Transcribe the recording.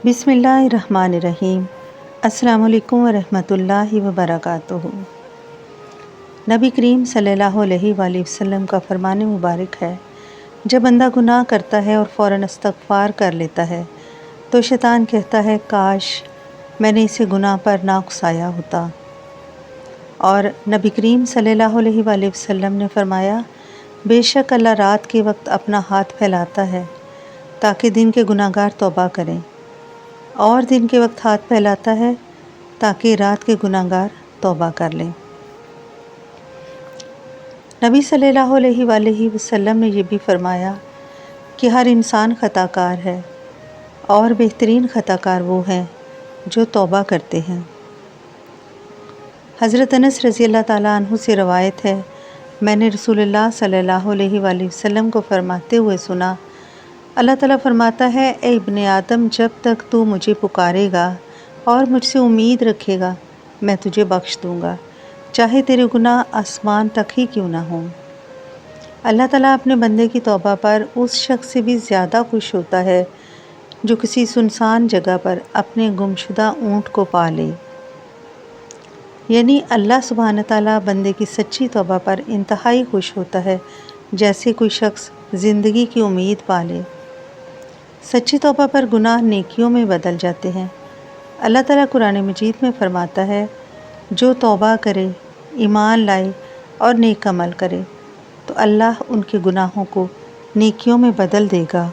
بسم اللہ الرحمن الرحیم۔ السلام علیکم ورحمۃ اللہ وبرکاتہ۔ نبی کریم صلی اللہ علیہ وآلہ وسلم کا فرمان مبارک ہے، جب بندہ گناہ کرتا ہے اور فوراً استغفار کر لیتا ہے تو شیطان کہتا ہے کاش میں نے اسے گناہ پر نہ اکسایا ہوتا۔ اور نبی کریم صلی اللہ علیہ وآلہ وسلم نے فرمایا، بے شک اللہ رات کے وقت اپنا ہاتھ پھیلاتا ہے تاکہ دن کے گناہ گار توبہ کریں، اور دن کے وقت ہاتھ پھیلاتا ہے تاکہ رات کے گناہ گار توبہ کر لیں۔ نبی صلی اللہ علیہ وآلہ وسلم نے یہ بھی فرمایا کہ ہر انسان خطا کار ہے، اور بہترین خطا کار وہ ہیں جو توبہ کرتے ہیں۔ حضرت انس رضی اللہ تعالیٰ عنہ سے روایت ہے، میں نے رسول اللہ صلی اللہ علیہ وآلہ وسلم کو فرماتے ہوئے سنا، اللہ تعالیٰ فرماتا ہے، اے ابن آدم، جب تک تو مجھے پکارے گا اور مجھ سے امید رکھے گا میں تجھے بخش دوں گا، چاہے تیرے گناہ آسمان تک ہی کیوں نہ ہوں۔ اللہ تعالیٰ اپنے بندے کی توبہ پر اس شخص سے بھی زیادہ خوش ہوتا ہے جو کسی سنسان جگہ پر اپنے گمشدہ اونٹ کو پا لے۔ یعنی اللہ سبحانہ تعالیٰ بندے کی سچی توبہ پر انتہائی خوش ہوتا ہے، جیسے کوئی شخص زندگی کی امید پا لے۔ سچی توبہ پر گناہ نیکیوں میں بدل جاتے ہیں۔ اللہ تعالیٰ قرآن مجید میں فرماتا ہے، جو توبہ کرے، ایمان لائے اور نیک عمل کرے تو اللہ ان کے گناہوں کو نیکیوں میں بدل دے گا۔